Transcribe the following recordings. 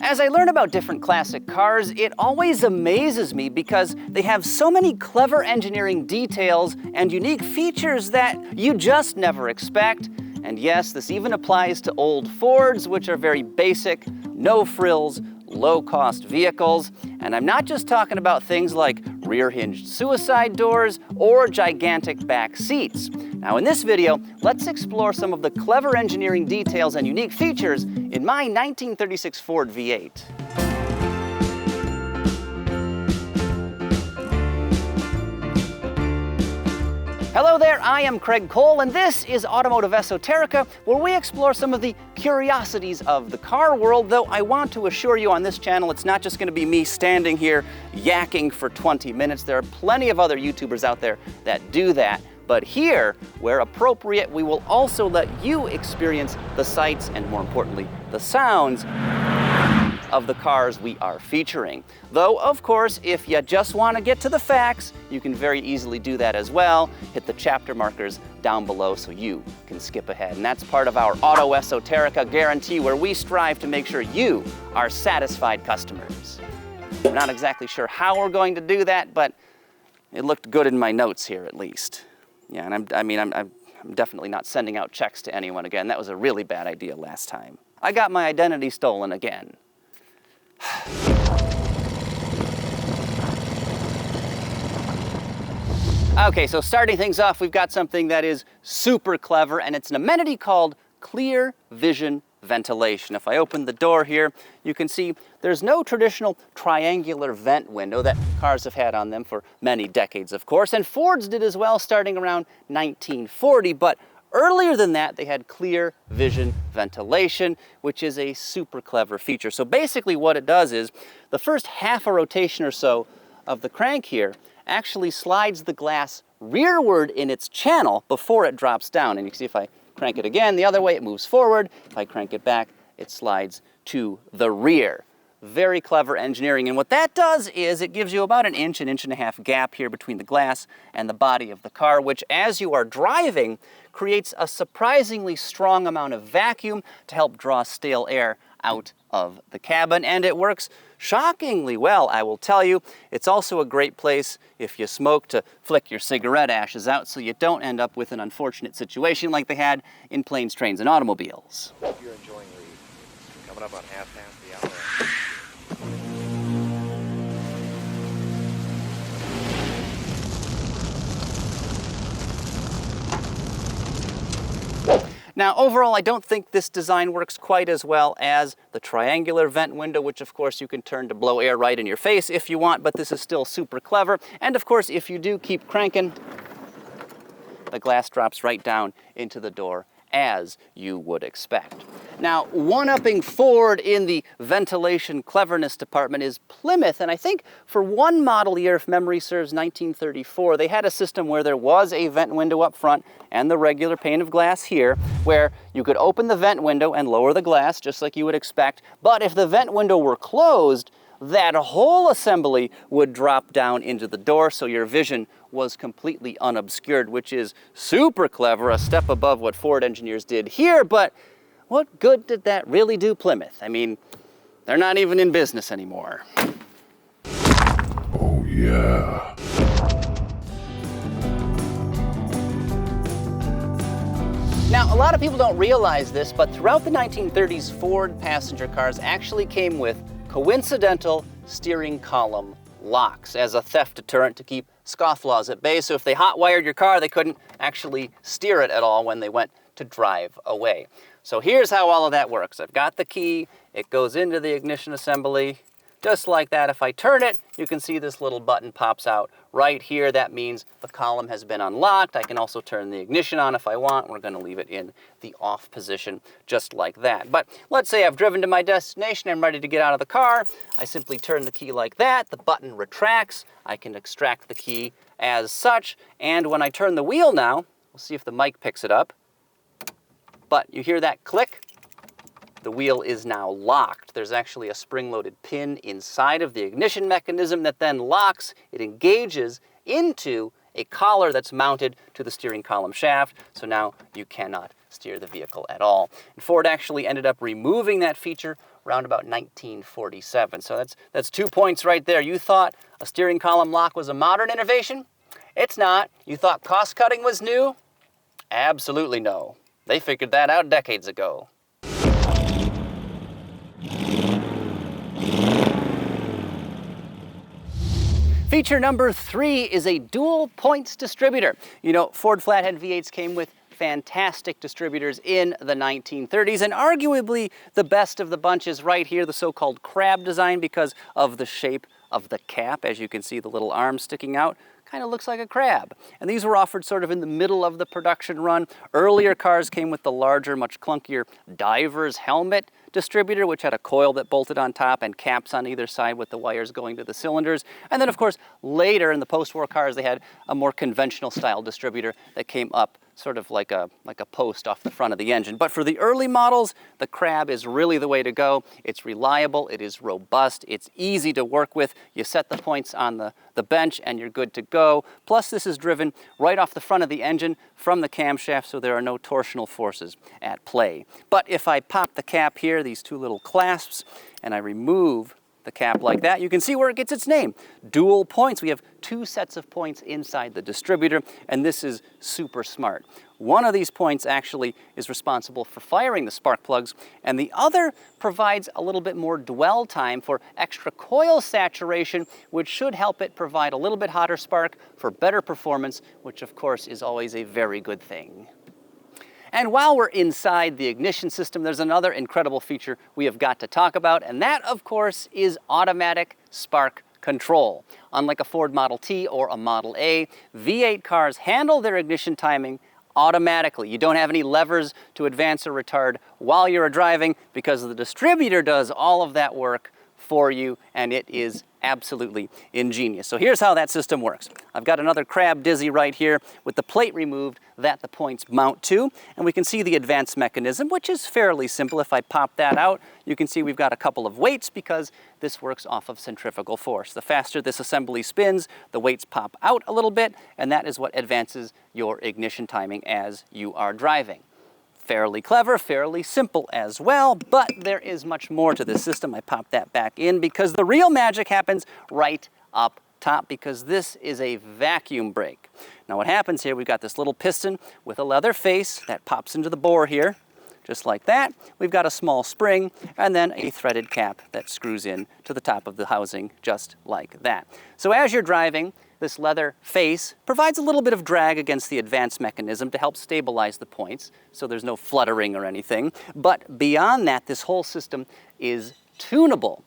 As I learn about different classic cars, it always amazes me because they have so many clever engineering details and unique features that you just never expect. And yes, this even applies to old Fords, which are very basic, no frills, low-cost vehicles. And I'm not just talking about things like rear-hinged suicide doors or gigantic back seats. Now in this video, let's explore some of the clever engineering details and unique features in my 1936 Ford V8. Hello there, I am Craig Cole, and this is Automotive Esoterica, where we explore some of the curiosities of the car world, though I want to assure you on this channel it's not just going to be me standing here yakking for 20 minutes. There are plenty of other YouTubers out there that do that. But here, where appropriate, we will also let you experience the sights and, more importantly, the sounds of the cars we are featuring. Though, of course, if you just want to get to the facts, you can very easily do that as well. Hit the chapter markers down below so you can skip ahead. And that's part of our Auto Esoterica guarantee, where we strive to make sure you are satisfied customers. We're not exactly sure how we're going to do that, but it looked good in my notes here at least. Yeah, and I'm definitely not sending out checks to anyone again. That was a really bad idea last time. I got my identity stolen again. Okay, so starting things off, we've got something that is super clever, and it's an amenity called clear vision ventilation. If I open the door here, you can see there's no traditional triangular vent window that cars have had on them for many decades, of course, and Fords did as well starting around 1940, but earlier than that, they had clear vision ventilation, which is a super clever feature. So basically what it does is the first half a rotation or so of the crank here actually slides the glass rearward in its channel before it drops down. And you can see if I crank it again the other way, it moves forward. If I crank it back, it slides to the rear. Very clever engineering. And what that does is it gives you about an inch and a half gap here between the glass and the body of the car, which as you are driving creates a surprisingly strong amount of vacuum to help draw stale air out of the cabin. And it works shockingly well, I will tell you. It's also a great place if you smoke to flick your cigarette ashes out so you don't end up with an unfortunate situation like they had in Planes, Trains, and Automobiles. If you're enjoying read, coming up on half the hour. Now, overall, I don't think this design works quite as well as the triangular vent window, which of course you can turn to blow air right in your face if you want, but this is still super clever. And of course, if you do keep cranking, the glass drops right down into the door as you would expect. Now, one-upping Ford in the ventilation cleverness department is Plymouth, and I think for one model year, if memory serves, 1934, they had a system where there was a vent window up front and the regular pane of glass here, where you could open the vent window and lower the glass, just like you would expect, but if the vent window were closed, that whole assembly would drop down into the door, so your vision was completely unobscured, which is super clever, a step above what Ford engineers did here, but what good did that really do Plymouth? I mean, they're not even in business anymore. Oh, yeah. Now, a lot of people don't realize this, but throughout the 1930s, Ford passenger cars actually came with coincidental steering column locks as a theft deterrent to keep scofflaws at bay. So if they hot-wired your car, they couldn't actually steer it at all when they went to drive away. So here's how all of that works. I've got the key, it goes into the ignition assembly, just like that. If I turn it, you can see this little button pops out right here. That means the column has been unlocked. I can also turn the ignition on if I want. We're going to leave it in the off position, just like that. But let's say I've driven to my destination, I'm ready to get out of the car. I simply turn the key like that, the button retracts, I can extract the key as such, and when I turn the wheel now, we'll see if the mic picks it up, but you hear that click? The wheel is now locked. There's actually a spring-loaded pin inside of the ignition mechanism that then locks. It engages into a collar that's mounted to the steering column shaft, so now you cannot steer the vehicle at all. And Ford actually ended up removing that feature around about 1947. So that's 2 points right there. You thought a steering column lock was a modern innovation? It's not. You thought cost cutting was new? Absolutely no. They figured that out decades ago. Feature number 3 is a dual points distributor. You know, Ford flathead V8s came with fantastic distributors in the 1930s, and arguably the best of the bunch is right here, the so-called crab design, because of the shape of the cap. As you can see, the little arm sticking out kind of looks like a crab. And these were offered sort of in the middle of the production run. Earlier cars came with the larger, much clunkier diver's helmet distributor, which had a coil that bolted on top and caps on either side with the wires going to the cylinders. And then, of course, later in the post-war cars, they had a more conventional style distributor that came up sort of like a post off the front of the engine. But for the early models, the crab is really the way to go. It's reliable, it is robust, it's easy to work with. You set the points on the bench and you're good to go. Plus, this is driven right off the front of the engine from the camshaft, so there are no torsional forces at play. But if I pop the cap here, these two little clasps, and I remove the cap like that, you can see where it gets its name. Dual points. We have 2 sets of points inside the distributor, and this is super smart. One of these points actually is responsible for firing the spark plugs, and the other provides a little bit more dwell time for extra coil saturation, which should help it provide a little bit hotter spark for better performance, which of course is always a very good thing. And while we're inside the ignition system, there's another incredible feature we have got to talk about, and that, of course, is automatic spark control. Unlike a Ford Model T or a Model A, V8 cars handle their ignition timing automatically. You don't have any levers to advance or retard while you're driving, because the distributor does all of that work for you, and it is absolutely ingenious. So here's how that system works. I've got another crab dizzy right here with the plate removed that the points mount to, and we can see the advance mechanism, which is fairly simple. If I pop that out, you can see we've got a couple of weights because this works off of centrifugal force. The faster this assembly spins, the weights pop out a little bit, and that is what advances your ignition timing as you are driving. Fairly clever, fairly simple as well, but there is much more to this system. I pop that back in because the real magic happens right up top, because this is a vacuum brake. Now what happens here, we've got this little piston with a leather face that pops into the bore here, just like that. We've got a small spring and then a threaded cap that screws in to the top of the housing, just like that. So as you're driving, this leather face provides a little bit of drag against the advance mechanism to help stabilize the points, so there's no fluttering or anything. But beyond that, this whole system is tunable.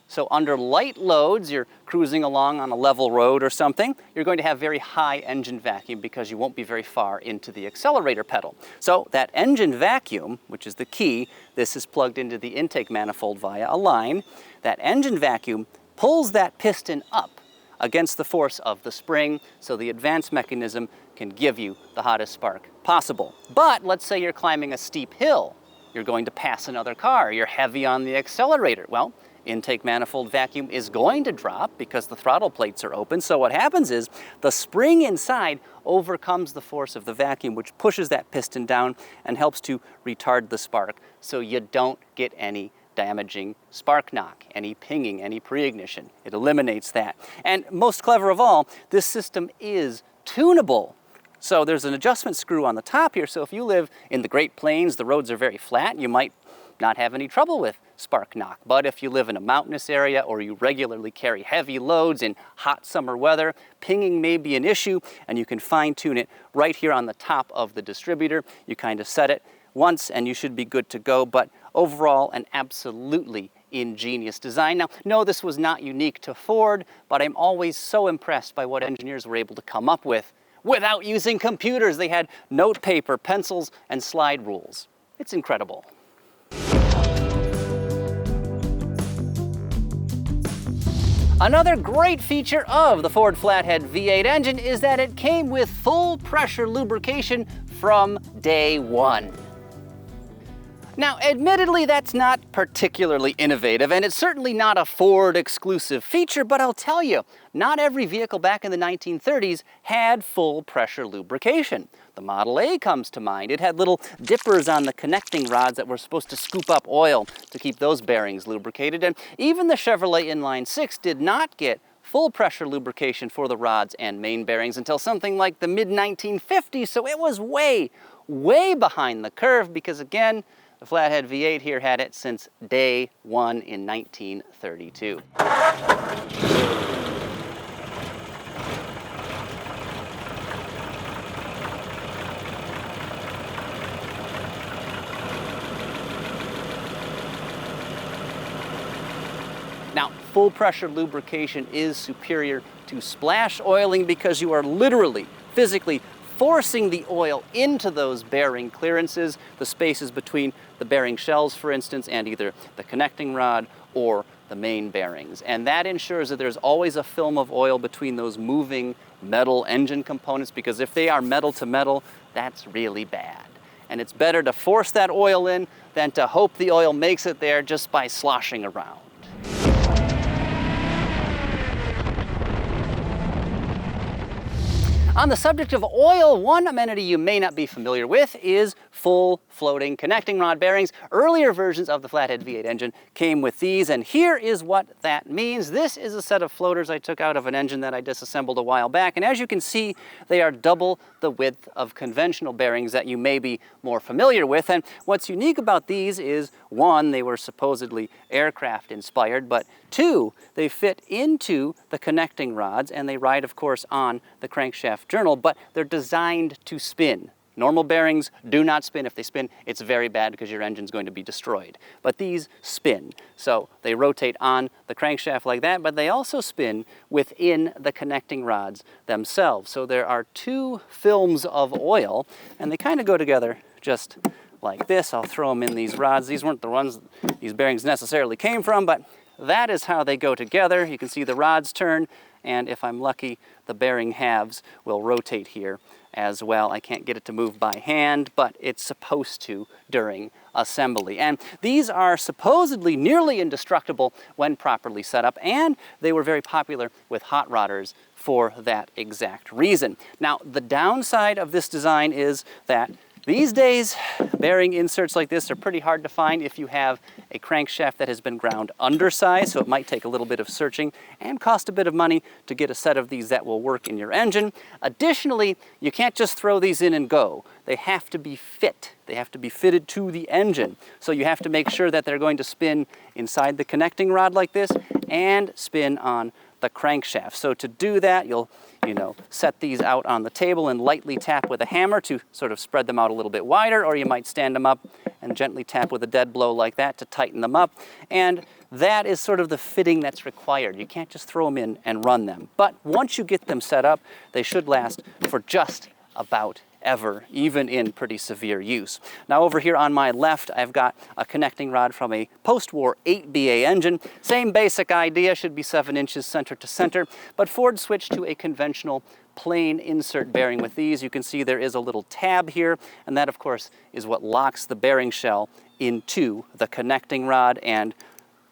So under light loads, you're cruising along on a level road or something, you're going to have very high engine vacuum because you won't be very far into the accelerator pedal. So that engine vacuum, which is the key, this is plugged into the intake manifold via a line. That engine vacuum pulls that piston up against the force of the spring, so the advance mechanism can give you the hottest spark possible. But let's say you're climbing a steep hill, you're going to pass another car, you're heavy on the accelerator. Well, intake manifold vacuum is going to drop because the throttle plates are open, so what happens is the spring inside overcomes the force of the vacuum, which pushes that piston down and helps to retard the spark so you don't get any damaging spark knock, any pinging, any pre-ignition. It eliminates that. And most clever of all, this system is tunable. So there's an adjustment screw on the top here, so if you live in the Great Plains, the roads are very flat, you might not have any trouble with spark knock. But if you live in a mountainous area or you regularly carry heavy loads in hot summer weather, pinging may be an issue, and you can fine-tune it right here on the top of the distributor. You kind of set it once and you should be good to go, but overall an absolutely ingenious design. Now, no, this was not unique to Ford, but I'm always so impressed by what engineers were able to come up with without using computers. They had note paper, pencils, and slide rules. It's incredible. Another great feature of the Ford Flathead V8 engine is that it came with full pressure lubrication from day one. Now, admittedly, that's not particularly innovative, and it's certainly not a Ford exclusive feature, but I'll tell you, not every vehicle back in the 1930s had full pressure lubrication. The Model A comes to mind. It had little dippers on the connecting rods that were supposed to scoop up oil to keep those bearings lubricated, and even the Chevrolet Inline 6 did not get full pressure lubrication for the rods and main bearings until something like the mid-1950s, so it was way behind the curve because, again, the flathead V8 here had it since day one in 1932. Now, full pressure lubrication is superior to splash oiling because you are literally, physically forcing the oil into those bearing clearances, the spaces between the bearing shells, for instance, and either the connecting rod or the main bearings. And that ensures that there's always a film of oil between those moving metal engine components, because if they are metal to metal, that's really bad. And it's better to force that oil in than to hope the oil makes it there just by sloshing around. On the subject of oil, one amenity you may not be familiar with is full floating connecting rod bearings. Earlier versions of the flathead V8 engine came with these, and here is what that means. This is a set of floaters I took out of an engine that I disassembled a while back, and as you can see, they are double the width of conventional bearings that you may be more familiar with. And what's unique about these is, one, they were supposedly aircraft inspired, but two, they fit into the connecting rods and they ride, of course, on the crankshaft journal, but they're designed to spin. Normal bearings do not spin. If they spin, it's very bad because your engine's going to be destroyed. But these spin. So they rotate on the crankshaft like that, but they also spin within the connecting rods themselves. So there are two films of oil, and they kind of go together just like this. I'll throw them in these rods. These weren't the ones these bearings necessarily came from, but that is how they go together. You can see the rods turn, and if I'm lucky, the bearing halves will rotate here as well. I can't get it to move by hand, but it's supposed to during assembly. And these are supposedly nearly indestructible when properly set up, and they were very popular with hot rodders for that exact reason. Now, the downside of this design is that these days, bearing inserts like this are pretty hard to find if you have a crankshaft that has been ground undersized, so it might take a little bit of searching and cost a bit of money to get a set of these that will work in your engine. Additionally, you can't just throw these in and go. They have to be fit. They have to be fitted to the engine. So you have to make sure that they're going to spin inside the connecting rod like this and spin on the crankshaft. So to do that, you'll set these out on the table and lightly tap with a hammer to sort of spread them out a little bit wider, or you might stand them up and gently tap with a dead blow like that to tighten them up. And that is sort of the fitting that's required. You can't just throw them in and run them. But once you get them set up, they should last for just about ever, even in pretty severe use. Now over here on my left, I've got a connecting rod from a post-war 8BA engine. Same basic idea, should be 7 inches center to center, but Ford switched to a conventional plain insert bearing with these. You can see there is a little tab here, and that of course is what locks the bearing shell into the connecting rod, and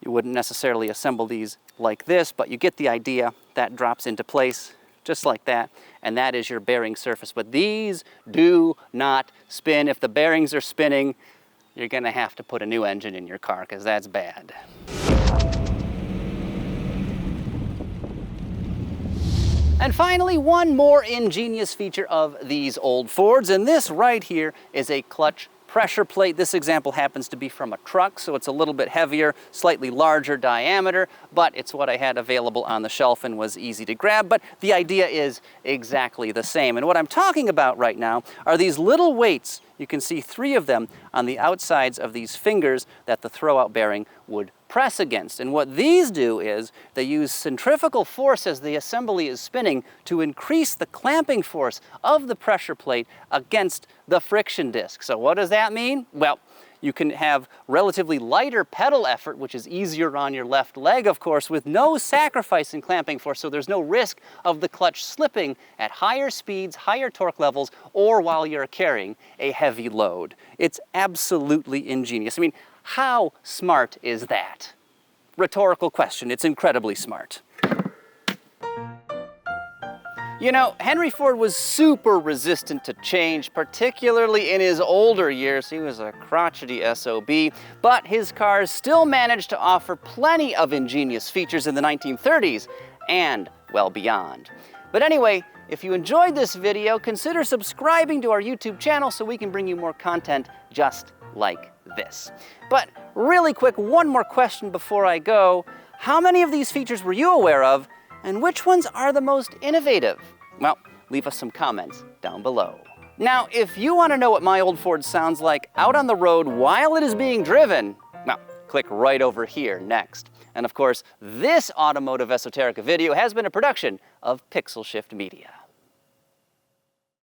you wouldn't necessarily assemble these like this, but you get the idea. That drops into place just like that, and that is your bearing surface. But these do not spin. If the bearings are spinning, you're gonna have to put a new engine in your car because that's bad. And finally, one more ingenious feature of these old Fords, and this right here is a clutch pressure plate. This example happens to be from a truck, so it's a little bit heavier, slightly larger diameter, but it's what I had available on the shelf and was easy to grab. But the idea is exactly the same. And what I'm talking about right now are these little weights. You can see 3 of them on the outsides of these fingers that the throwout bearing would press against. And what these do is they use centrifugal force as the assembly is spinning to increase the clamping force of the pressure plate against the friction disc. So what does that mean? Well, You can have relatively lighter pedal effort, which is easier on your left leg, of course, with no sacrifice in clamping force, so there's no risk of the clutch slipping at higher speeds, higher torque levels, or while you're carrying a heavy load. It's absolutely ingenious. I mean, how smart is that? Rhetorical question. It's incredibly smart. You know, Henry Ford was super resistant to change, particularly in his older years. He was a crotchety SOB, but his cars still managed to offer plenty of ingenious features in the 1930s and well beyond. But anyway, if you enjoyed this video, consider subscribing to our YouTube channel so we can bring you more content just like this. But really quick, one more question before I go. How many of these features were you aware of? And which ones are the most innovative? Well, leave us some comments down below. Now, if you want to know what my old Ford sounds like out on the road while it is being driven, well, click right over here next. And of course, this automotive esoterica video has been a production of Pixel Shift Media.